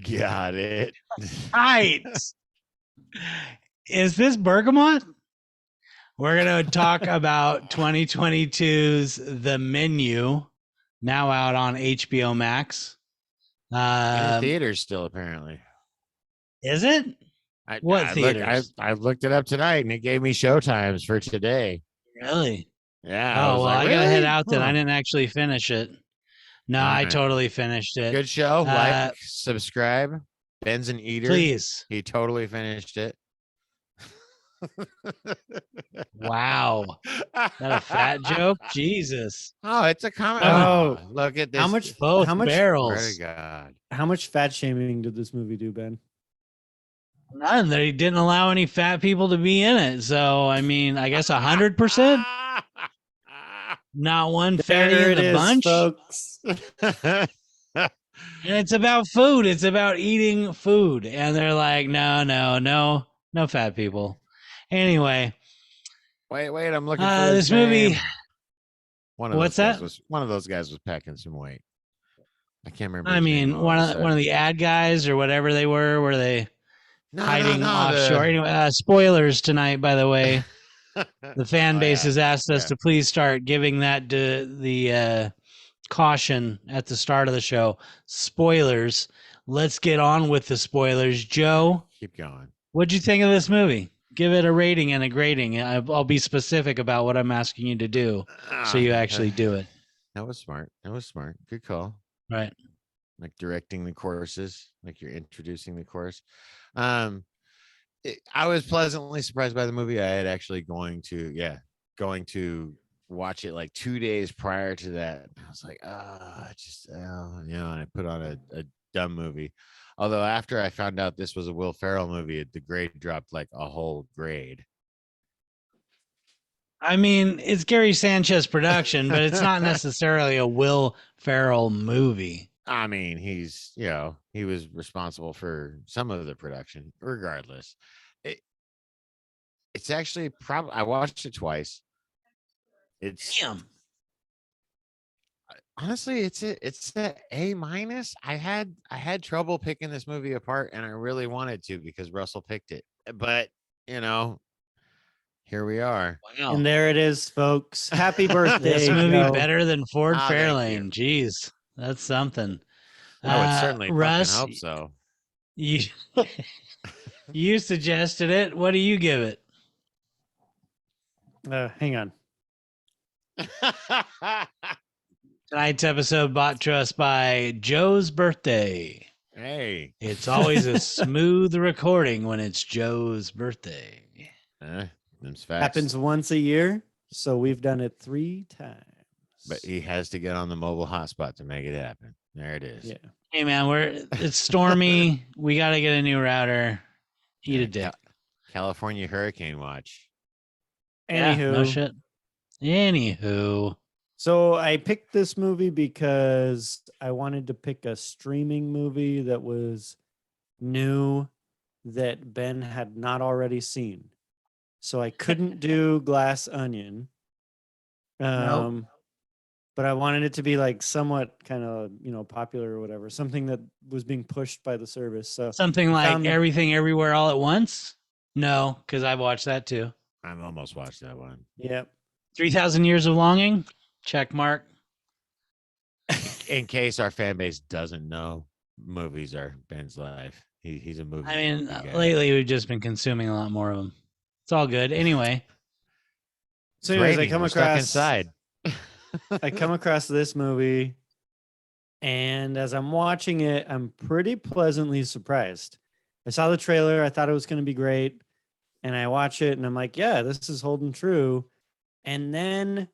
Got it. Right. Is this Bergamot? We're going to talk about 2022's The Menu, now out on HBO Max. In theaters still, apparently. Is it? What theaters? I looked it up tonight, and it gave me showtimes for today. Really? Yeah. Oh, well, I really? gotta head out then. I didn't actually finish it. No, I totally finished it. Good show. Like, subscribe. Ben's an eater. Please. He totally finished it. Wow. Is that a fat joke? Jesus. Oh, it's a comment. Oh, look at this. How much? Both how much? barrels. God. How much fat shaming did this movie do, Ben? None. They didn't allow any fat people to be in it. So, I mean, I guess 100%. Not one fatty in the bunch. Folks. And it's about food. It's about eating food. And they're like, no fat people. Anyway. Wait, I'm looking for this movie. What's that? One of those guys was packing some weight. I can't remember. I mean, one of the ad guys or whatever they were they hiding offshore? Anyway, spoilers tonight, by the way. The fan base has asked us to please start giving that the caution at the start of the show. Spoilers. Let's get on with the spoilers. Joe, keep going. What'd you think of this movie? Give it a rating and a grading. I'll be specific about what I'm asking you to do, so you actually do it. That was smart. Good call. Right. Like directing the courses, like you're introducing the course. I was pleasantly surprised by the movie. I had actually going to watch it like 2 days prior to that. I was like, and I put on a dumb movie. Although after I found out this was a Will Ferrell movie, the grade dropped like a whole grade. I mean, it's Gary Sanchez production, but it's not necessarily a Will Ferrell movie. I mean, he was responsible for some of the production. Regardless, it's actually probably, I watched it twice. Honestly, it's an A-. I had trouble picking this movie apart, and I really wanted to because Russell picked it. But here we are. Wow. And there it is, folks. Happy birthday! This movie better than Ford Fairlane. Jeez. That's something. I would certainly Russ, hope so. You suggested it. What do you give it? Hang on. Tonight's episode brought to us by Joe's birthday. Hey. It's always a smooth recording when it's Joe's birthday. Happens once a year, so we've done it 3 times. But he has to get on the mobile hotspot to make it happen. There it is. Yeah. Hey man, it's stormy. We got to get a new router. Eat a dick. California hurricane watch. Anywho, no shit. Anywho. So I picked this movie because I wanted to pick a streaming movie that was new that Ben had not already seen. So I couldn't do Glass Onion. Nope. But I wanted it to be like somewhat kind of, popular or whatever, something that was being pushed by the service. So something like Everything Everywhere All at Once? No, because I've watched that too. I've almost watched that one. Yep. 3,000 Years of Longing? Check mark. In case our fan base doesn't know, movies are Ben's life. He's a movie. I mean, lately we've just been consuming a lot more of them. It's all good. Anyway. So anyways, I come across this movie, and as I'm watching it, I'm pretty pleasantly surprised. I saw the trailer. I thought it was going to be great. And I watch it, and I'm like, yeah, this is holding true. And then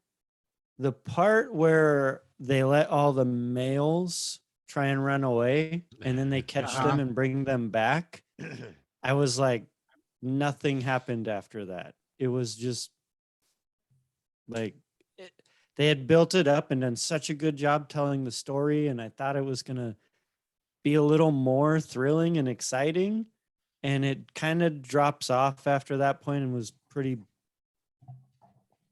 the part where they let all the males try and run away, and then they catch them and bring them back, I was like, nothing happened after that. It was just like they had built it up and done such a good job telling the story, and I thought it was going to be a little more thrilling and exciting, and it kind of drops off after that point and was pretty,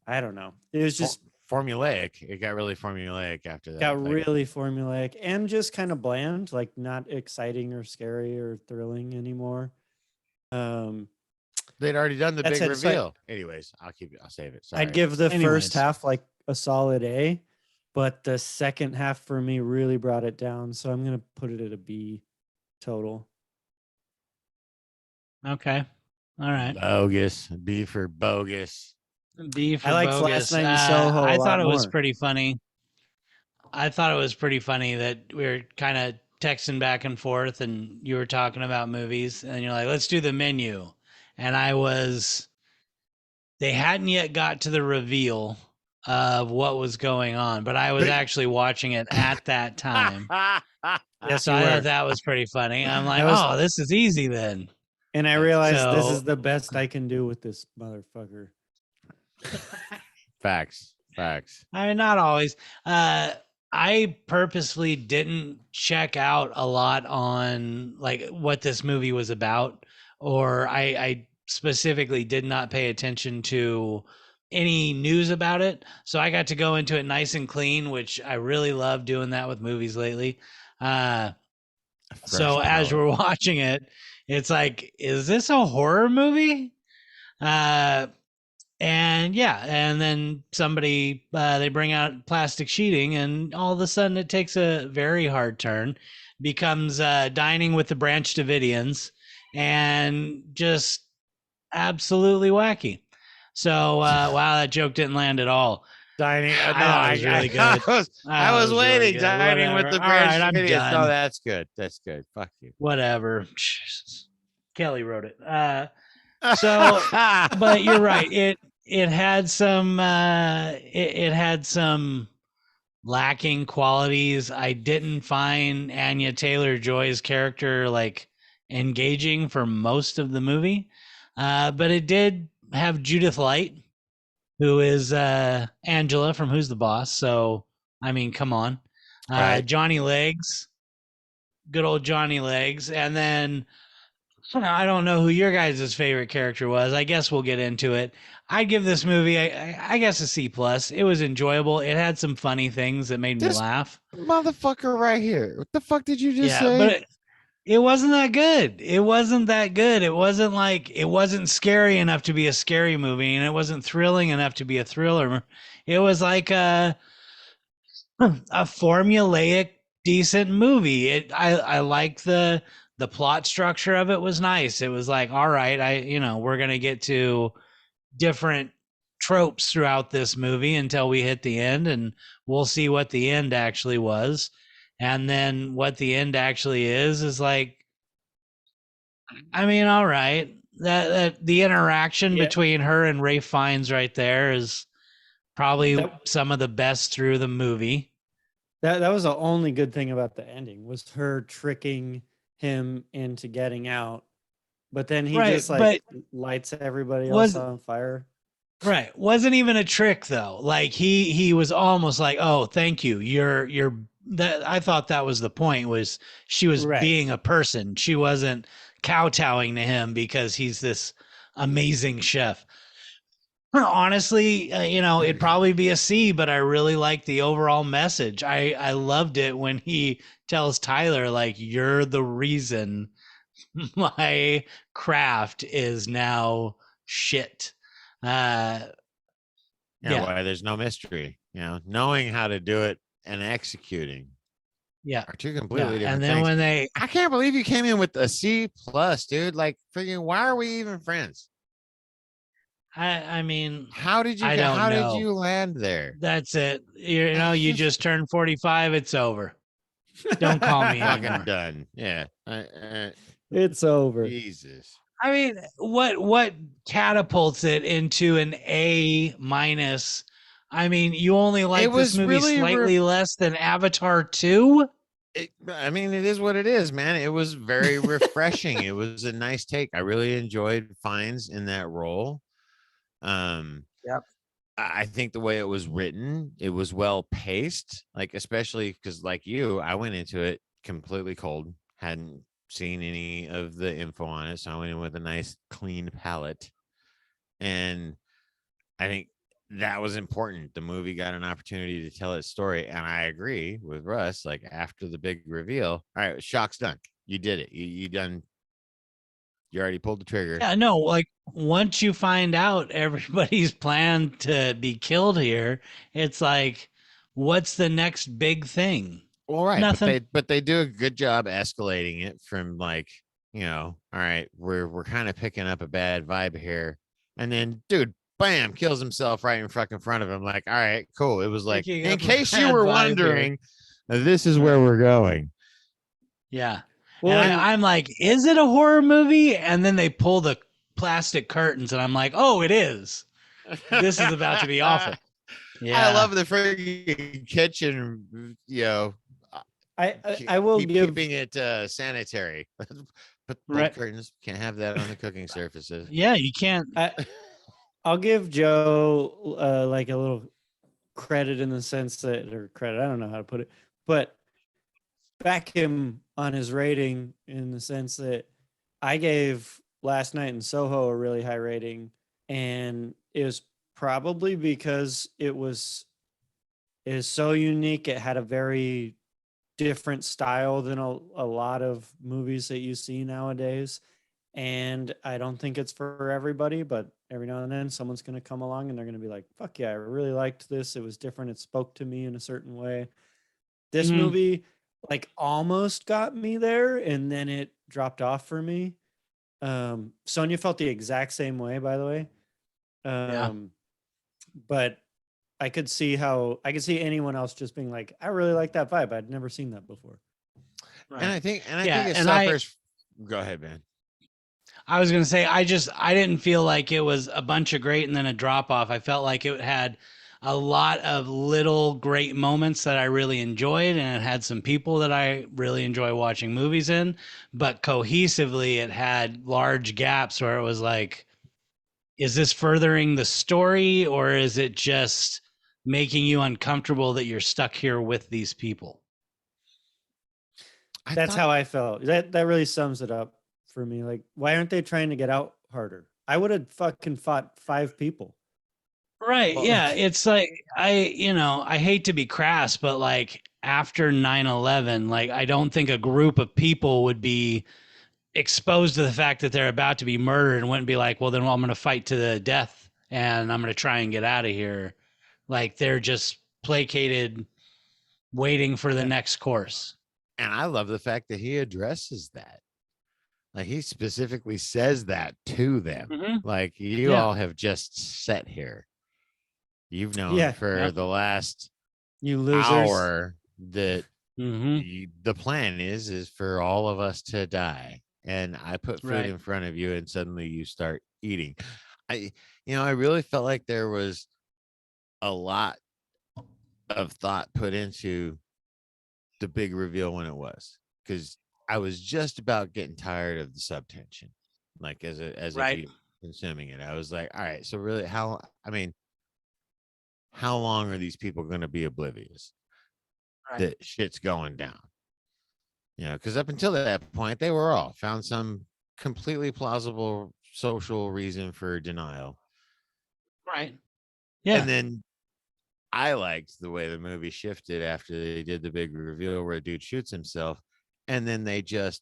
I don't know. It was just formulaic. It got really formulaic after that. Got really formulaic and just kind of bland, like not exciting or scary or thrilling anymore. They'd already done the big reveal. Anyways, I'll save it. Sorry. I'd give the first half like a solid A, but the second half for me really brought it down. So I'm gonna put it at a B total. Okay. All right. Bogus. B for bogus. B for I liked bogus. Last Night in Soho. I thought it was pretty funny. I thought it was pretty funny that we were kind of texting back and forth and you were talking about movies and you're like, let's do the menu. And they hadn't yet got to the reveal of what was going on, but I was actually watching it at that time. Yes, so I thought that was pretty funny. I'm like, oh, this is easy then. And I realized this is the best I can do with this motherfucker. Facts. I mean, not always. I purposely didn't check out a lot on like what this movie was about, or I specifically did not pay attention to any news about it. So I got to go into it nice and clean, which I really love doing that with movies lately. So as we're watching it, it's like, is this a horror movie? And yeah, and then somebody, they bring out plastic sheeting and all of a sudden it takes a very hard turn, becomes Dining with the Branch Davidians and just absolutely wacky. So, wow, that joke didn't land at all. Dining. No, I was really good. I was waiting. Really Dining with the Branch Davidians. No, that's good. That's good. Fuck you. Whatever. Kelly wrote it. So, but you're right. It had some it had some lacking qualities. I didn't find Anya Taylor-Joy's character like engaging for most of the movie, but it did have Judith Light, who is Angela from Who's the Boss. So I mean, come on, right. Johnny Legs, good old Johnny Legs, and then I don't know who your guys' favorite character was. I guess we'll get into it. I'd give this movie, I guess, a C+. It was enjoyable. It had some funny things that made me laugh. Motherfucker right here. What the fuck did you just say? But it wasn't that good. It wasn't that good. It wasn't like, it wasn't scary enough to be a scary movie, and it wasn't thrilling enough to be a thriller. It was like a formulaic, decent movie. I like the plot structure of it was nice. It was like, all right, we're going to get to different tropes throughout this movie until we hit the end, and we'll see what the end actually was. And then what the end actually is like, I mean, all right, that the interaction between her and Ralph Fiennes right there is probably some of the best through the movie. That was the only good thing about the ending, was her tricking him into getting out, but then he just like lights everybody else on fire. Right. Wasn't even a trick though. Like he was almost like, oh, thank you. You're that. I thought that was the point, was she was being a person. She wasn't kowtowing to him because he's this amazing chef. Honestly, it'd probably be a C, but I really like the overall message. I loved it when he tells Tyler, like, you're the reason my craft is now shit. Why there's no mystery, knowing how to do it and executing. Yeah. Are two completely different and then things. When I can't believe you came in with a C+, dude. Like, freaking, why are we even friends? I mean, how did you land there? That's it. You just turned 45. It's over. Don't call me anymore. Done. Yeah. It's over. Jesus. I mean, what catapults it into an A-? I mean, you only like this movie really slightly less than Avatar 2? I mean, it is what it is, man. It was very refreshing. It was a nice take. I really enjoyed Fiennes in that role. Yep. I think the way it was written, it was well paced, like, especially because, like you, I went into it completely cold, hadn't seen any of the info on it, so I went in with a nice clean palette. And I think that was important. The movie got an opportunity to tell its story. And I agree with Russ. Like after the big reveal, all right, shock's done. You did it. You done. You already pulled the trigger. Yeah, no, like once you find out everybody's planned to be killed here, it's like, what's the next big thing? Well, right, Nothing. but they do a good job escalating it from like, all right, we're kind of picking up a bad vibe here, and then dude, bam, kills himself right in fucking front of him. Like, all right, cool. It was like, Picking in up a case you bad were vibe here. wondering, this is where we're going. Yeah. Well, and I'm like, is it a horror movie? And then they pull the plastic curtains, and I'm like, oh, it is. This is about to be awful. Yeah. I love the freaking kitchen, I will keeping it sanitary. But Right. curtains, can't have that on the cooking surfaces. Yeah, you can't. I'll give Joe like a little credit in the sense that, or credit, I don't know how to put it, but back him on his rating in the sense that I gave Last Night in Soho a really high rating, and it was probably because it is so unique. It had a very different style than a lot of movies that you see nowadays. And I don't think it's for everybody, but every now and then someone's going to come along and they're going to be like, fuck yeah, I really liked this. It was different. It spoke to me in a certain way. This movie like almost got me there, and then it dropped off for me. Sonia felt the exact same way, by the way. But I could see anyone else just being like, I really like that vibe. I'd never seen that before. Right. And I think it suffers. Go ahead, man. I was going to say, I didn't feel like it was a bunch of great and then a drop off. I felt like it had a lot of little great moments that I really enjoyed, and it had some people that I really enjoy watching movies in, but cohesively it had large gaps where it was like, is this furthering the story, or is it just making you uncomfortable that you're stuck here with these people? That's how I felt. That really sums it up for me. Like, why aren't they trying to get out harder? I would have fucking fought 5 people. Right. Well, yeah. It's like, I hate to be crass, but like after 9/11, like I don't think a group of people would be exposed to the fact that they're about to be murdered and wouldn't be like, well, then I'm going to fight to the death and I'm going to try and get out of here. Like they're just placated, waiting for the next course. And I love the fact that he addresses that. Like he specifically says that to them. Mm-hmm. Like you all have just sat here. You've known for the last hour that the plan is for all of us to die. And I put food in front of you and suddenly you start eating. I really felt like there was a lot of thought put into the big reveal when it was, because I was just about getting tired of the subtension. Like as a consuming it, I was like, all right, so really how long are these people going to be oblivious that shit's going down? Because up until that point, they were all found some completely plausible social reason for denial. Right. Yeah. And then I liked the way the movie shifted after they did the big reveal where a dude shoots himself, and then they just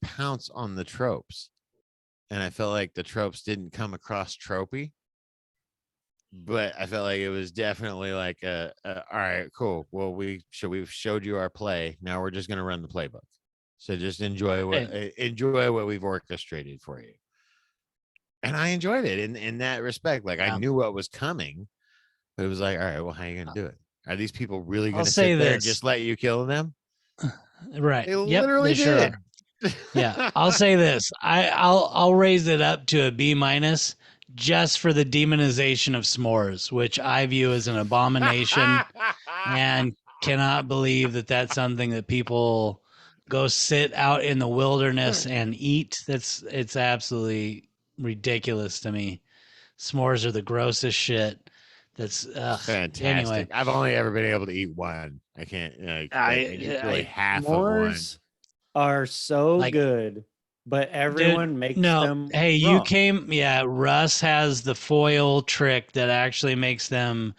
pounce on the tropes. And I felt like the tropes didn't come across tropey, but I felt like it was definitely like all right, cool. Well, we've showed you our play. Now we're just going to run the playbook. So just enjoy what we've orchestrated for you. And I enjoyed it in that respect. Like I knew what was coming, but it was like, all right, well, how are you going to do it? Are these people really going to sit there and just let you kill them? Right. They literally did. Sure. Yeah. I'll say this. I'll raise it up to a B- just for the demonization of s'mores, which I view as an abomination and cannot believe that that's something that people go sit out in the wilderness and eat. It's absolutely ridiculous to me. S'mores are the grossest shit. That's fantastic. Anyway, I've only ever been able to eat one. I can't. Really half of one. Are so good. but everyone makes No, them hey, wrong. Russ has the foil trick that actually makes them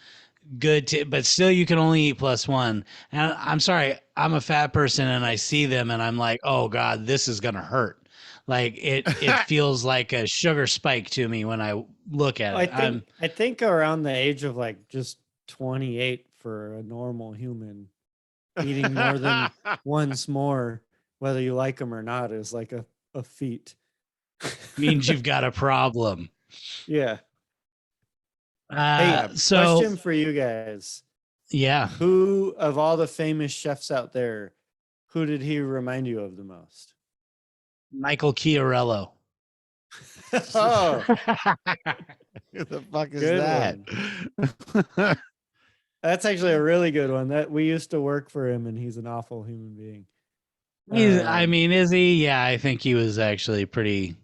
good to, but still you can only eat plus one. And I'm sorry, I'm a fat person and I see them and I'm like, oh God, this is gonna hurt. Like it feels like a sugar spike to me when I look at it. I think around the age of like just 28 for a normal human, eating more than once more, whether you like them or not, is like a feat. Means you've got a problem. Yeah. Hey, Question for you guys. Yeah. Who of all the famous chefs out there, who did he remind you of the most? Michael Chiarello. Oh, who the fuck is good that? That's actually a really good one. That we used to work for him, and he's an awful human being. I mean, is he? Yeah, I think he was actually pretty.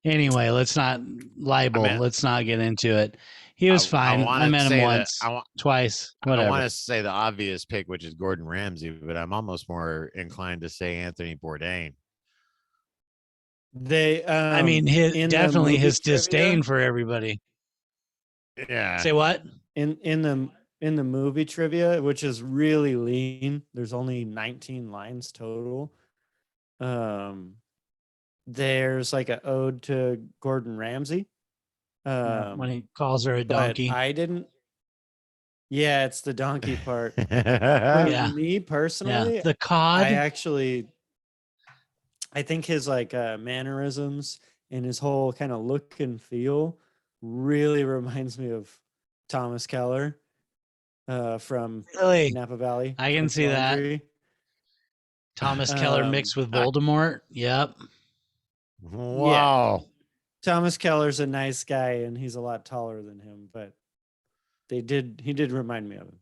Anyway, let's not libel. Let's not get into it. He was fine. I met him once, twice, whatever. I want to say the obvious pick, which is Gordon Ramsay, but I'm almost more inclined to say Anthony Bourdain. I mean, definitely his disdain for everybody. Yeah. Say what? In the movie trivia, which is really lean. There's only 19 lines total. There's like an ode to Gordon Ramsay. When he calls her a donkey. I didn't. Yeah, it's the donkey part. For me personally, the cod. I think his like mannerisms and his whole kind of look and feel really reminds me of Thomas Keller from Napa Valley. I can see that. Thomas Keller mixed with Voldemort. Yep. Wow. Yeah. Thomas Keller's a nice guy and he's a lot taller than him, but he did remind me of him.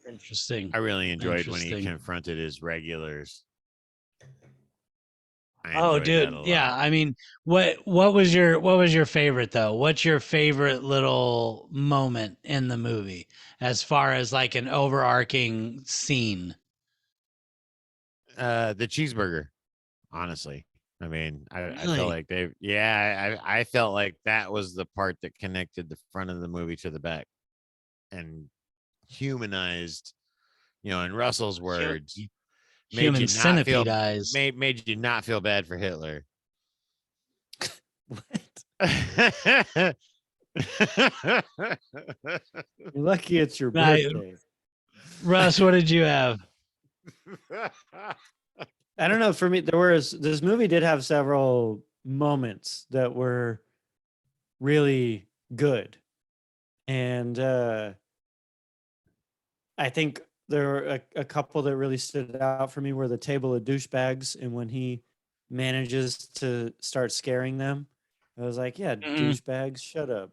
Interesting. I really enjoyed when he confronted his regulars. Oh, dude. Yeah. I mean, what was your favorite though? What's your favorite little moment in the movie as far as like an overarching scene? The cheeseburger, honestly. I mean, I felt like I felt like that was the part that connected the front of the movie to the back and humanized, in Russell's words, human centipede eyes. Made you not feel bad for Hitler. What? You're lucky it's your birthday. Russ, what did you have? I don't know. For me, this movie did have several moments that were really good. And I think there were a couple that really stood out for me were the table of douchebags. And when he manages to start scaring them, I was like, yeah, douchebags, shut up.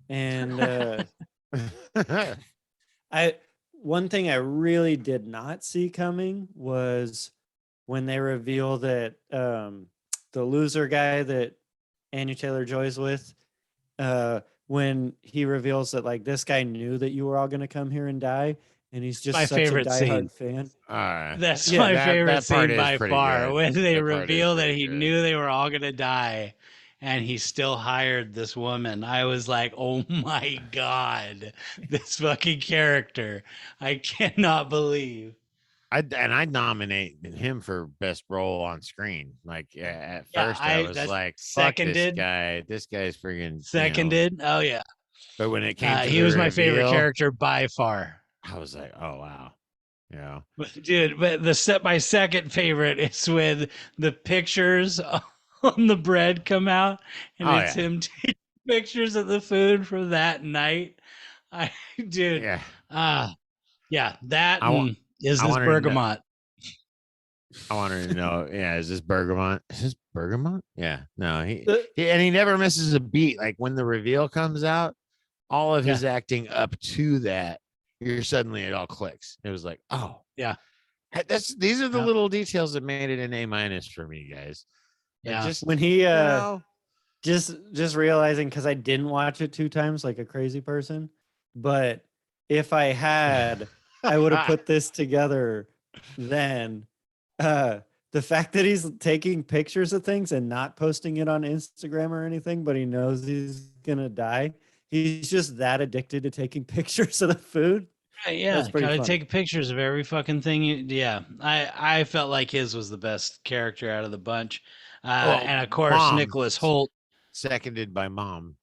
And one thing I really did not see coming was when they reveal that the loser guy that Anya Taylor-Joy's with, when he reveals that like this guy knew that you were all going to come here and die, and he's just such a diehard fan. That's my favorite scene by far. Good. When they reveal that he knew they were all going to die, and he still hired this woman. I was like, oh my God, this fucking character. I cannot believe. I'd nominate him for best role on screen. Like at first I was like, seconded. Fuck this guy's freaking seconded. Oh yeah. But when it came to he was my favorite character by far. I was like, oh wow. Yeah. Dude, but my second favorite is when the pictures on the bread come out and it's him taking pictures of the food from that night. Is this bergamot? I wanted to know. Yeah, is this bergamot? Is this bergamot? Yeah, no. He never misses a beat. Like when the reveal comes out, all of his acting up to that, it all clicks. It was like, oh yeah, these are the little details that made it an A- for me, guys. Yeah, just when he just realizing, because I didn't watch it 2 times like a crazy person, but if I had. I would have put this together then. the fact that he's taking pictures of things and not posting it on Instagram or anything, but he knows he's gonna die. He's just that addicted to taking pictures of the food. Yeah, That's pretty gotta funny. take pictures of every fucking thing. I felt like his was the best character out of the bunch, and of course Mom, Nicholas Holt. seconded by Mom.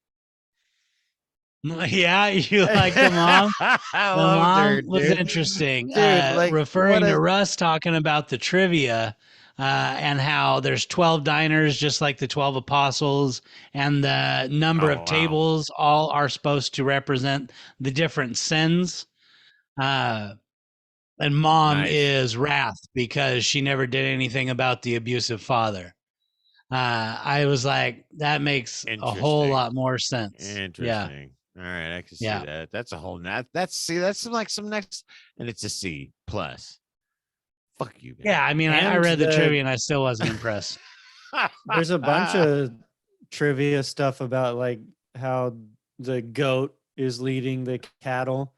Yeah, you like the mom. I The loved mom her, was dude. interesting. Dude, like, Referring what to a- Russ talking about the trivia and how there's 12 diners, just like the 12 apostles, and the number Oh, of wow. tables all are supposed to represent the different sins. And mom Nice. is wrath because she never did anything about the abusive father. I was like, that makes a whole Interesting. lot more sense. Yeah. Interesting. All right, I can see Yeah. that. That's a whole that's like some next, and it's a C plus. Fuck you, man. Yeah, I mean, I And read the trivia and I still wasn't impressed. There's a bunch of trivia stuff about like how the goat is leading the cattle.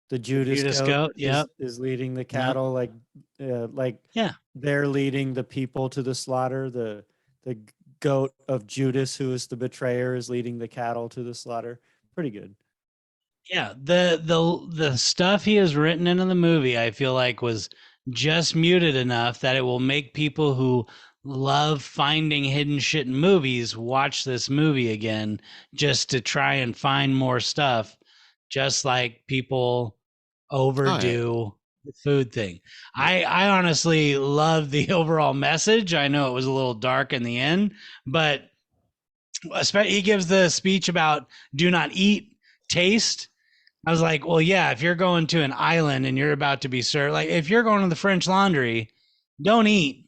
The Judas goat yep. is leading the cattle, like Yeah. they're leading the people to the slaughter. The goat of Judas, who is the betrayer, is leading the cattle to the slaughter. Pretty good. Yeah, the stuff he has written into the movie, I feel like was just muted enough that it will make people who love finding hidden shit in movies watch this movie again just to try and find more stuff, just like people overdo the food thing. I honestly love the overall message. I know it was a little dark in the end, but he gives the speech about do not eat, taste. I was like, well, yeah, if you're going to an island and you're about to be served, like if you're going to the French Laundry, don't eat,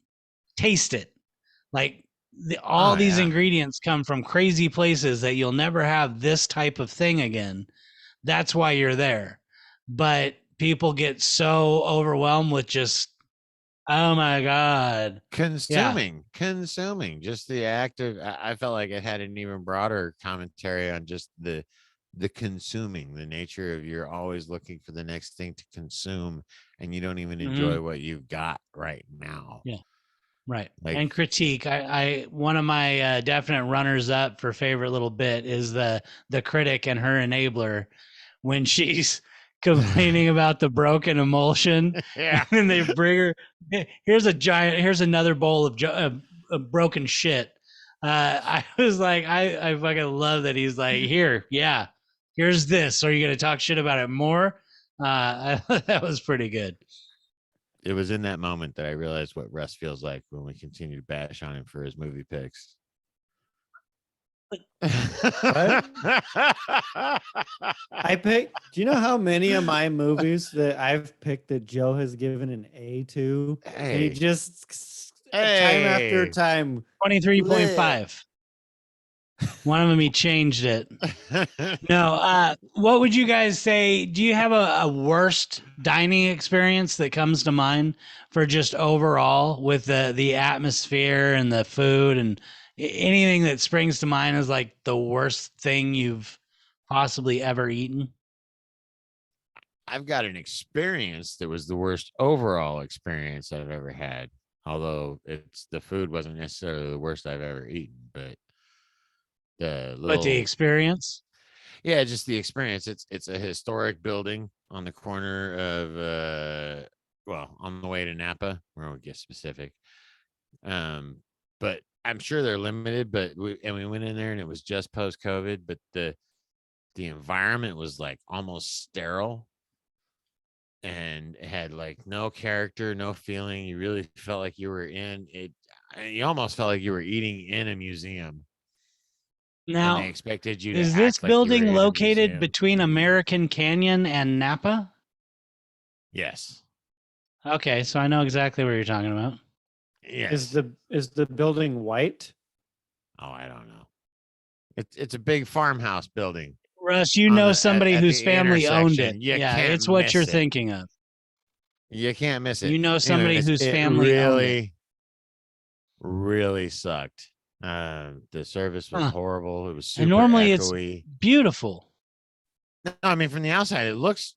taste it. Like all these ingredients come from crazy places that you'll never have this type of thing again. That's why you're there. But people get so overwhelmed with just, oh my God. consuming just the act of, I felt like it had an even broader commentary on just the consuming, the nature of you're always looking for the next thing to consume and you don't even enjoy what you've got right now. Yeah. Right. Like, and critique. I one of my definite runners up for favorite little bit is the critic and her enabler when she's complaining about the broken emulsion. yeah. And then they bring her, here's another bowl of broken shit. I was like, I fucking love that he's like, here's this. Are you going to talk shit about it more? That was pretty good. It was in that moment that I realized what Russ feels like when we continue to bash on him for his movie picks. I picked. Do you know how many of my movies that I've picked that Joe has given an A to? And he just time after time. 23.5. One of them, he changed it. No, what would you guys say? Do you have a worst dining experience that comes to mind for just overall with the atmosphere and the food and anything that springs to mind as like the worst thing you've possibly ever eaten? I've got an experience that was the worst overall experience I've ever had. Although the food wasn't necessarily the worst I've ever eaten, but the experience. Yeah, just the experience. It's a historic building on the corner of on the way to Napa. We won't get specific. But I'm sure they're limited. But we went in there and it was just post COVID, but the environment was like almost sterile. And it had like no character, no feeling. You really felt like you were in it. You almost felt like you were eating in a museum. Now, they expected you to is this building located between Mm-hmm. American Canyon and Napa? Yes. Okay, so I know exactly what you're talking about. Yes. Is the building white? Oh, I don't know. It's a big farmhouse building. Russ, you know somebody whose family owned it. Yeah, it's what you're thinking of. You can't miss it. You know somebody whose family owned it. Really sucked. The service was horrible. It was super and normally echoey. It's beautiful. No, I mean from the outside it looks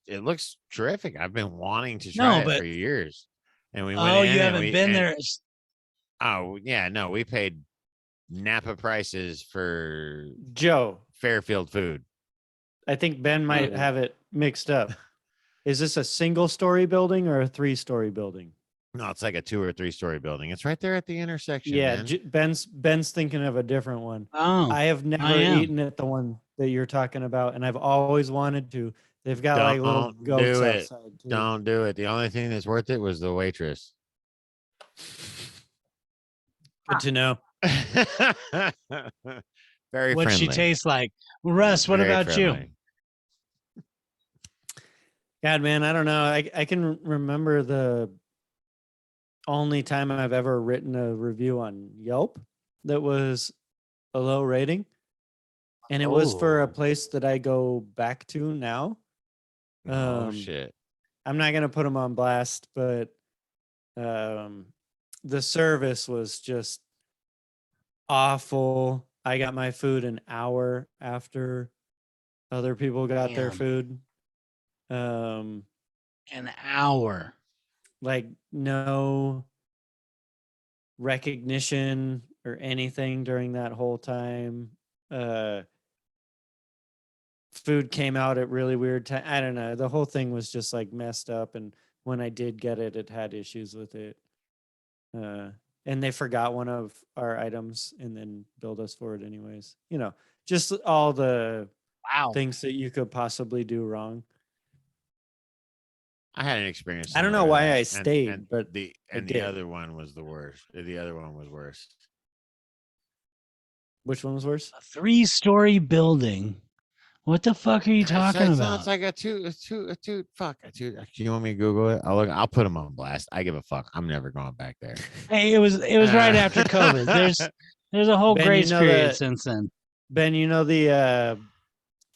terrific. I've been wanting to try it for years. And we went in. You haven't been there. Oh yeah, no, we paid Napa prices for Joe, Fairfield food. I think Ben might have it mixed up. Is this a single story building or a 3-story building? No, it's like a 2 or 3-story building. It's right there at the intersection. Yeah, man. Ben's thinking of a different one. Oh, I have I never am. eaten at the one that you're talking about, and I've always wanted to. They've got like little Don't goats do it. outside too. Don't do it. The only thing that's worth it was the waitress. Good to know. Very What'd friendly. she taste like? Russ, what Very about you? friendly. God, man, I don't know. I can remember the only time I've ever written a review on Yelp that was a low rating. And it was for a Oh. place that I go back to now. Oh shit. I'm not gonna put them on blast, but the service was just awful. I got my food an hour after other people got their Damn. food. An hour. Like no recognition or anything during that whole time. Food came out at really weird time. I don't know. The whole thing was just like messed up, and when I did get it, it had issues with it. And they forgot one of our items and then billed us for it anyways. You know, just all the Wow. things that you could possibly do wrong. I had an experience. I don't know similar to why that, I stayed, but the did. other one was the worst. The other one was worse. Which one was worse? A 3-story building. What the fuck are you talking about? It's like a two. Fuck a two. You want me to Google it? I'll put them on blast. I give a fuck. I'm never going back there. Hey, it was right after COVID. There's a whole Ben, grace you know period that- since then. Ben, you know the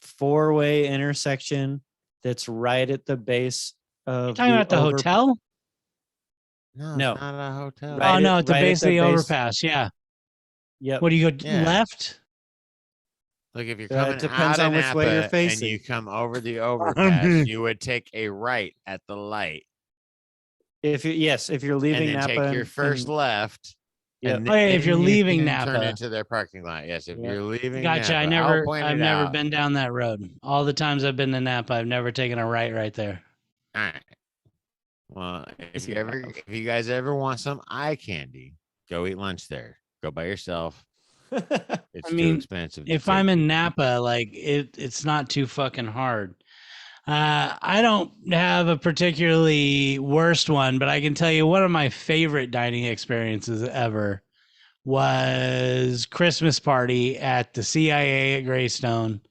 4-way intersection that's right at the base of Talking about the hotel? No, No. it's not a hotel. Right Oh no, at- at the right at base of the the base- overpass. Yeah. Yep. What do you go Yeah. left? Like if you're It coming depends out on of which way you're Napa and facing. you come over the overpass, you would take a right at the light, If you're leaving and then Napa take your first left. Yep. And Oh, yeah, if you're then you leaving can Napa. turn into their parking lot. Yes, if Yeah. you're leaving Gotcha. Napa, I've never been down that road. All the times I've been to Napa, I've never taken a right there. All right. Well, if Yeah. if you guys ever want some eye candy, go eat lunch there. Go by yourself. It's I mean, too expensive. if I'm in Napa, like it's not too fucking hard. I don't have a particularly worst one, but I can tell you one of my favorite dining experiences ever was Christmas party at the CIA at Greystone.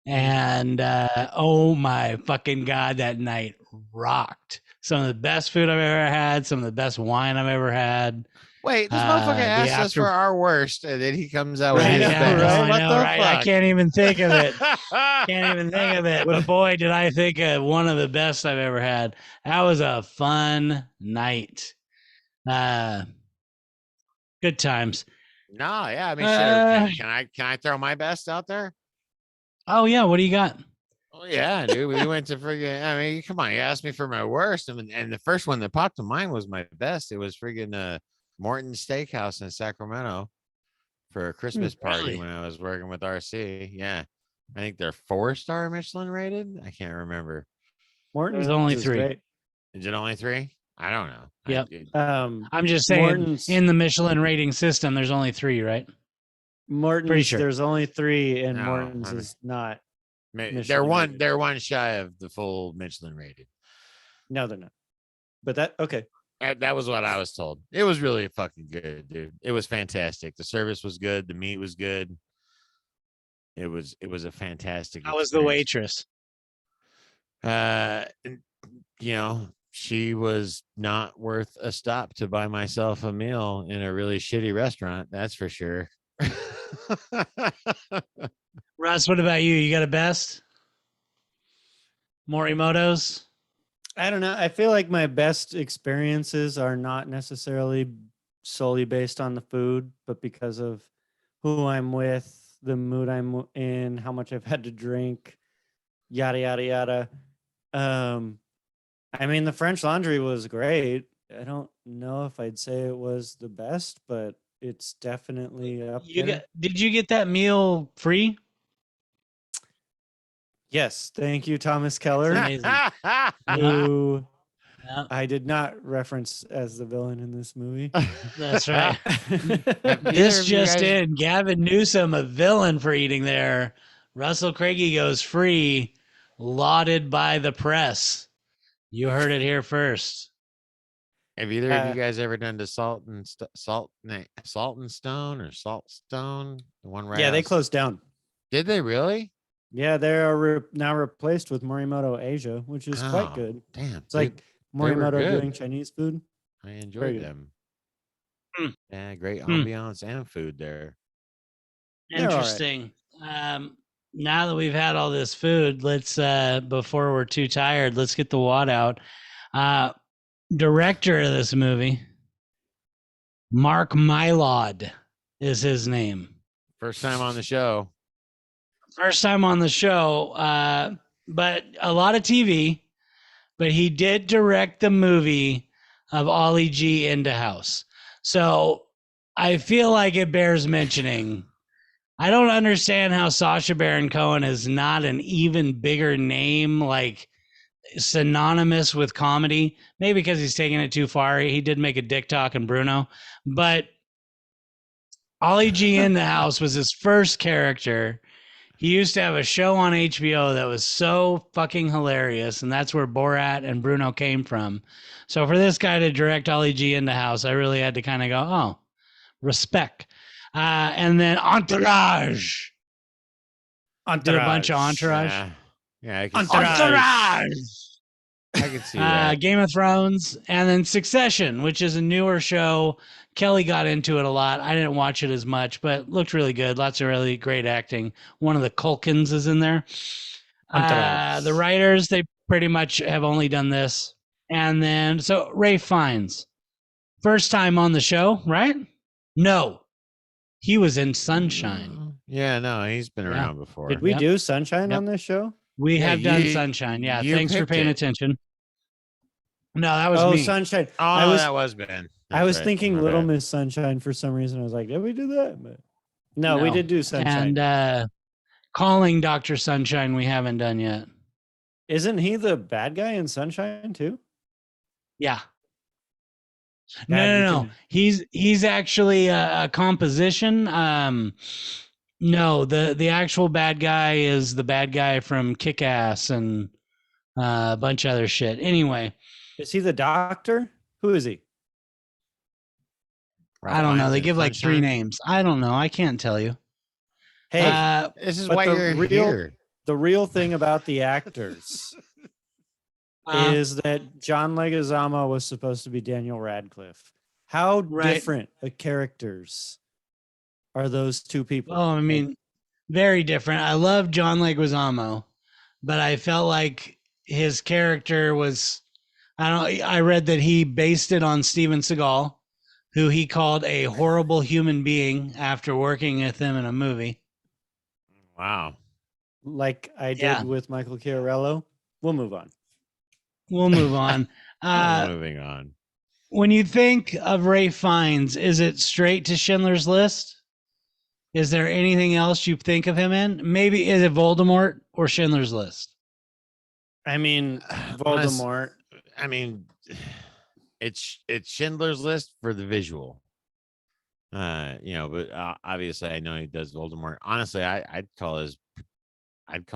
And oh my fucking God, that night rocked. Some of the best food I've ever had, some of the best wine I've ever had. Wait, this motherfucker asked us for our worst, and then he comes out with Right, his yeah, best. I know, right? I can't even think of it. Can't Can't even think of it. But boy, did I think of one of the best I've ever had. That was a fun night. Good times. No, yeah. I mean, shit, can I throw my best out there? Oh yeah, what do you got? Oh yeah, dude. We went to friggin'. I mean, come on. You asked me for my worst, and the first one that popped to mind was my best. It was friggin' Morton's Steakhouse in Sacramento for a Christmas party Really? when I was working with RC. Yeah, I think they're 4-star Michelin rated. I can't remember. Morton's There's only is 3. great. Is it only 3? I don't know. Yep. I'm just saying, Morton's, in the Michelin rating system, there's only 3, right? Morton's, Pretty sure. there's only 3, and No, Morton's I mean- is not. They're Michelin one. rated. They're one shy of the full Michelin rated. No, they're not. But that okay. That was what I was told. It was really fucking good, dude. It was fantastic. The service was good. The meat was good. It was a fantastic. How was the experience. waitress? You know, she was not worth a stop to buy myself a meal in a really shitty restaurant. That's for sure. Russ, what about you? You got a best? Morimoto's? I don't know. I feel like my best experiences are not necessarily solely based on the food, but because of who I'm with, the mood I'm in, how much I've had to drink, yada yada yada. I mean, the French Laundry was great. I don't know if I'd say it was the best, but it's definitely up there. Did you get that meal free? Yes, thank you, Thomas Keller, Amazing. who Yeah, I did not reference as the villain in this movie. that's right. Have either This of you just guys- in: Gavin Newsom, a villain for eating there. Russell Craigie goes free, lauded by the press. You heard it here first. Have either of you guys ever done the Salt and Stone or Salt Stone? The one right Yeah, they outs- closed down. Did they really? Yeah, they are now replaced with Morimoto Asia, which is quite Oh, good. Damn. It's like were Morimoto good. doing Chinese food. I very enjoyed good. them. Hmm. Yeah, great Hmm. ambiance and food there. They're all right. Interesting. Now that we've had all this food, let's before we're too tired, let's get the wad out. Director of this movie, Mark Mylod is his name. First time on the show. First time on the show, but a lot of TV. But he did direct the movie of Ollie G into House. So I feel like it bears mentioning. I don't understand how Sacha Baron Cohen is not an even bigger name, like synonymous with comedy. Maybe because he's taking it too far. He did make a dick talk in Bruno, but Ollie G in the House was his first character. He used to have a show on HBO that was so fucking hilarious, and that's where Borat and Bruno came from. So for this guy to direct Ollie G in the House, I really had to kind of go, oh, respect. And then Entourage. Did a bunch of Entourage. Yeah, I can Entourage. I can see that. Game of Thrones, and then Succession, which is a newer show. Kelly got into it a lot. I didn't watch it as much, but looked really good. Lots of really great acting. One of the Culkins is in there. The writers, they pretty much have only done this. And then, so Ray Fiennes, first time on the show, right? No, he was in Sunshine. Yeah, no, he's been around before. Did we do Sunshine on this show? We Yeah, have done Sunshine. Yeah, you thanks for picked paying it. attention. No, that was me. Sunshine. Oh, that was Ben. I was That's right. thinking My Little bad. Miss Sunshine for some reason. I was like, did we do that? But no, we did do Sunshine. And Calling Dr. Sunshine, we haven't done yet. Isn't he the bad guy in Sunshine too? Yeah. God, No. He's actually a composition. No, the actual bad guy is the bad guy from Kick-Ass and a bunch of other shit. Anyway, Is he the doctor? Who is he? I don't know. They give like three Sunshine? names. I don't know. I can't tell you. Hey, This is but why the you're real- here. the real thing about the actors is that John Leguizamo was supposed to be Daniel Radcliffe. How different the characters are those two people? Oh, I mean, very different. I love John Leguizamo, but I felt like his character was, I read that he based it on Steven Seagal, who he called a horrible human being after working with him in a movie. Wow. Like I did with Michael Chiarello. We'll move on. We'll move on. Moving on. When you think of Ray Fiennes, is it straight to Schindler's List? Is there anything else you think of him in? Maybe is it Voldemort or Schindler's List? I mean, Voldemort. I mean, it's Schindler's List for the visual. But obviously I know he does Voldemort. Honestly, I'd call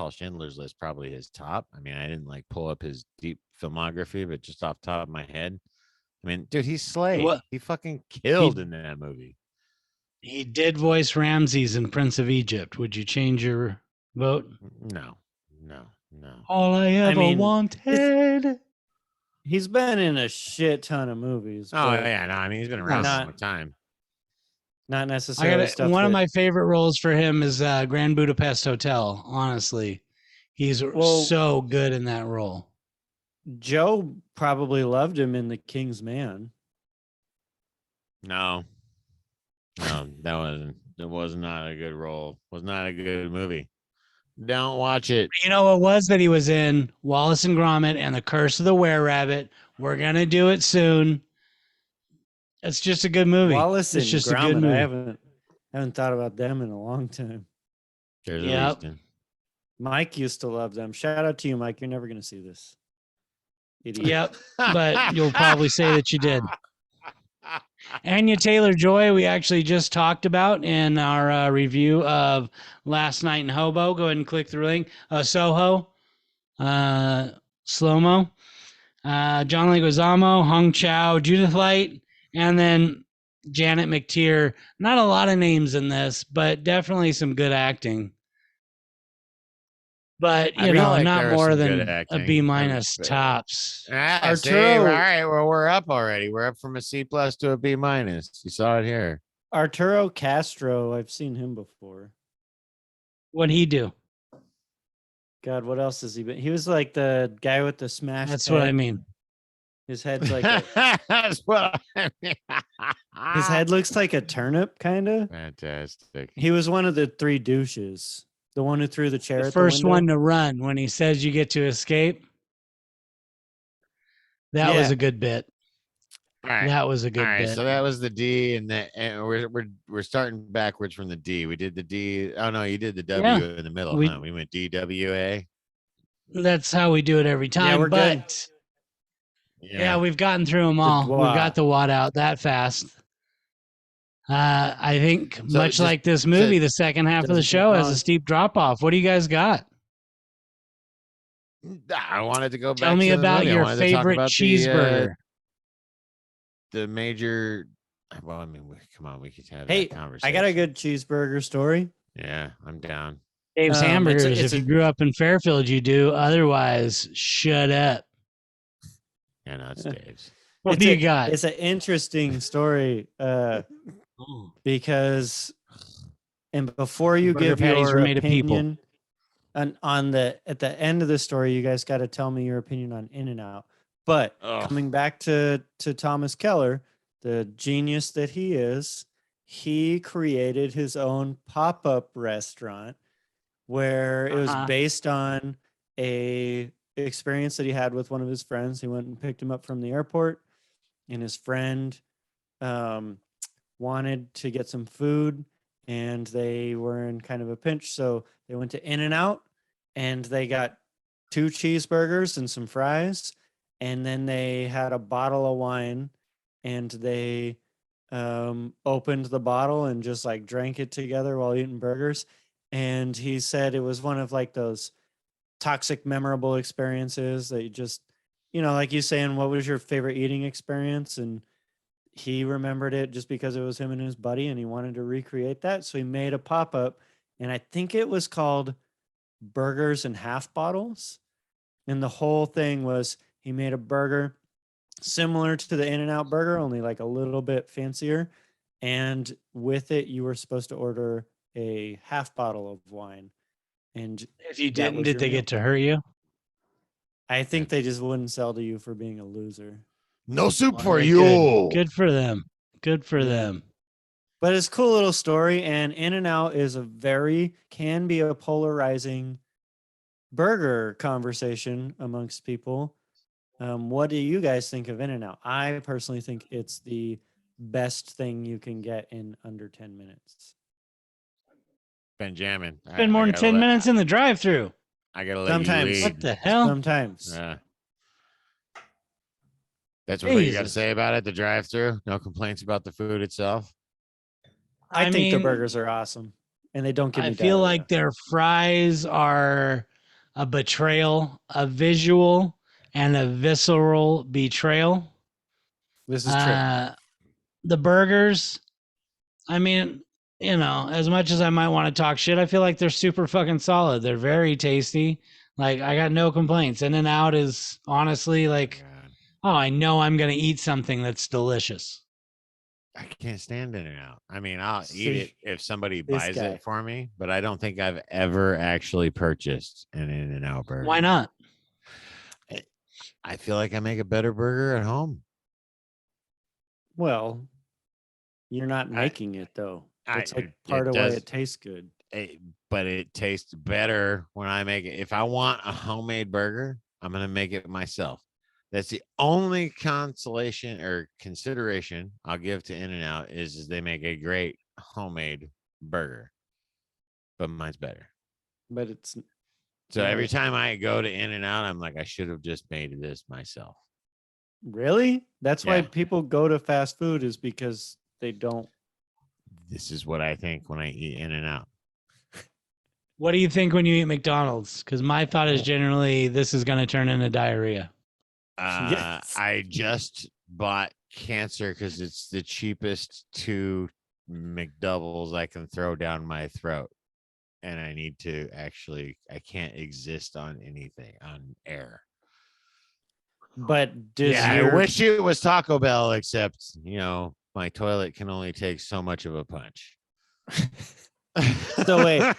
Schindler's List probably his top. I mean, I didn't like pull up his deep filmography, but just off the top of my head, I mean, dude, he's slayed. He fucking killed in that movie. He did voice Ramses in Prince of Egypt. Would you change your vote? No. All I ever wanted. He's been in a shit ton of movies. Oh yeah, no, I mean he's been around a long time. Not necessarily stuff. One of my favorite roles for him is Grand Budapest Hotel. Honestly, he's so good in that role. Joe probably loved him in The King's Man. No, that was not a good role. Was not a good movie. Don't watch it. You know what was that he was in? Wallace and Gromit and The Curse of the Were-Rabbit. We're gonna do it soon. It's just a good movie. Wallace It's and just a Gromit. good movie. I haven't thought about them in a long time. There's Yep. a reason. Mike used to love them. Shout out to you, Mike. You're never gonna see this. Idiot. Yep. But you'll probably say that you did. Anya Taylor-Joy, we actually just talked about in our review of Last Night in Hobo. Go ahead and click the link. Soho, Slow-Mo, John Leguizamo, Hung Chow, Judith Light, and then Janet McTeer. Not a lot of names in this, but definitely some good acting. But, like not more than a B- but- tops. See, Arturo- all right. Well, we're up already. We're up from a C+ to a B-. You saw it here. Arturo Castro. I've seen him before. What'd he do? God, what else has he been? He was like the guy with the smashed. That's head. what I mean. His head's like That's what I mean. his head looks like a turnip, kind of. Fantastic. He was one of the three douches. The one who threw the chair. The at first the window. one to run when he says you get to escape. That was Yeah. a good bit. All right. That was a good All right, bit. so that was the D, and we're starting backwards from the D. We did the D. Oh no, you did the W Yeah. in the middle. We- We went DWA. That's how we do it every time. Yeah, we're good. but yeah, we've gotten through them all. We've got the wad out that fast. I think much just- like this movie, the second half of the doesn't show take has a long. steep drop off. What do you guys got? I wanted to go back. Tell me to the about movie. I your wanted to talk favorite about cheeseburger. The major. Well, I mean, come on, we could have Hey, that conversation. I got a good cheeseburger story. Yeah, I'm down. Dave's it's a- Hamburgers. it's If a- you grew up in Fairfield, you do. Otherwise, shut up. Yeah, no, it's Dave's. What It's do a- you got? It's an interesting story because, and before you Burger give patties your were made of people. opinion, on the at the end of the story, you guys got to tell me your opinion on In-N-Out. But Ugh. coming back to Thomas Keller, the genius that he is, he created his own pop-up restaurant where it was Uh-huh. based on a experience that he had with one of his friends. He went and picked him up from the airport, and his friend wanted to get some food, and they were in kind of a pinch, so they went to In-N-Out, and they got 2 cheeseburgers and some fries, and then they had a bottle of wine, and they opened the bottle and just like drank it together while eating burgers. And he said it was one of like those toxic memorable experiences that you just, like you saying, what was your favorite eating experience? And he remembered it just because it was him and his buddy, and he wanted to recreate that, so he made a pop-up, and I think it was called Burgers and Half Bottles. And the whole thing was he made a burger similar to the In-N-Out burger, only like a little bit fancier. And with it, you were supposed to order a half bottle of wine. And If you that didn't, was did your they meal. get to hurt you? I think they just wouldn't sell to you for being a loser. No soup Well, for they're you. Good for them. Good for Yeah. them. But it's a cool little story, and In-N-Out can be a polarizing burger conversation amongst people. What do you guys think of In-N-Out? I personally think it's the best thing you can get in under 10 minutes. Benjamin. Been more than 10 minutes in the drive-through. I gotta let Sometimes. you What lead. the hell? Sometimes. Yeah. That's what you got to Jesus. say about it. The drive-through. No complaints about the food itself. I think mean, their burgers are awesome, and they don't give me I feel diarrhea. like their fries are a betrayal, a visual and a visceral betrayal. This is true. The burgers, I mean, as much as I might want to talk shit, I feel like they're super fucking solid. They're very tasty. Like, I got no complaints. In-N-Out is honestly like, God, oh, I know I'm going to eat something that's delicious. I can't stand In-N-Out. I mean, I'll eat See, it if somebody this buys guy. it for me, but I don't think I've ever actually purchased an In-N-Out burger. Why not? I feel like I make a better burger at home. Well, you're not making it though. It's like part of why it tastes good. But it tastes better when I make it. If I want a homemade burger, I'm gonna make it myself. That's the only consolation or consideration I'll give to In-N-Out is they make a great homemade burger, but mine's better. But it's So every time I go to In-N-Out, I'm like, I should have just made this myself. really, that's why Yeah. people go to fast food, is because they don't. This is what I think when I eat In-N-Out. What do you think when you eat McDonald's? Because my thought is generally this is going to turn into diarrhea. Yes. I just bought cancer because it's the cheapest 2 McDoubles I can throw down my throat. And I need to I can't exist on anything, on air. But does I wish it was Taco Bell, except, my toilet can only take so much of a punch. So wait,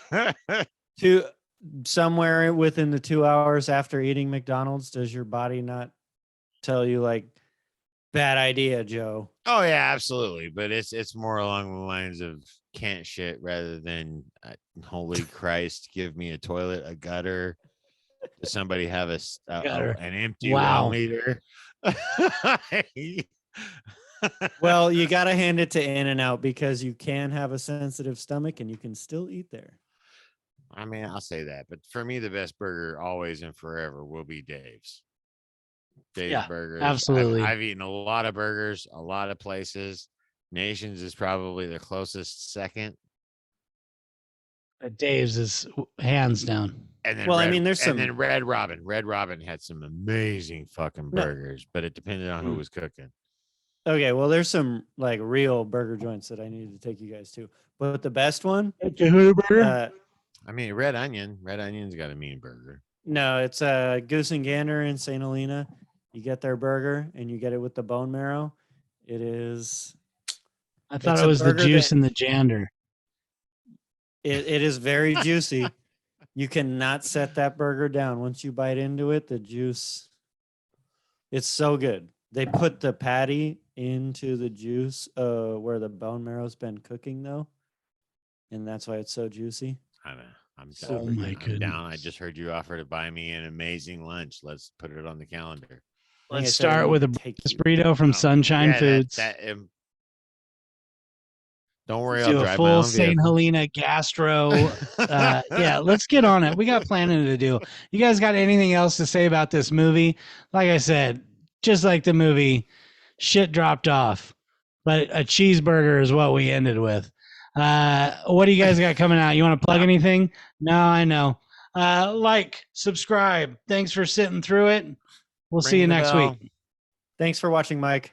somewhere within the 2 hours after eating McDonald's, does your body not tell you like, bad idea, Joe? Oh yeah, absolutely. But it's more along the lines of can't shit rather than holy Christ, give me a toilet, a gutter. Does somebody have an empty well meter? Well, you got to hand it to In-N-Out because you can have a sensitive stomach and you can still eat there. I mean, I'll say that, but for me, the best burger always and forever will be Dave's. Dave's Burgers. Absolutely. I've eaten a lot of burgers, a lot of places. Nations is probably the closest second. Dave's is hands down. And then then Red Robin. Red Robin had some amazing fucking burgers, but it depended on who was cooking. Okay, well, there's some like real burger joints that I needed to take you guys to, but the best one, I mean, Red Onion. Red Onion's got a mean burger. No, it's a Goose and Gander in St. Helena. You get their burger and you get it with the bone marrow. It is. I thought it was the juice and the jander. It is very juicy. You cannot set that burger down. Once you bite into it, the juice. It's so good. They put the patty into the juice where the bone marrow's been cooking, though. And that's why it's so juicy. I know. I'm down. I just heard you offer to buy me an amazing lunch. Let's put it on the calendar. Let's start with a burrito from Sunshine Foods. Don't worry, do a full St. Helena gastro. Let's get on it. We got planning to do. You guys got anything else to say about this movie? Like I said, just like the movie, shit dropped off, but a cheeseburger is what we ended with. What do you guys got coming out? You want to plug anything? No, I know. Like, subscribe. Thanks for sitting through it. We'll see you next week. Thanks for watching, Mike.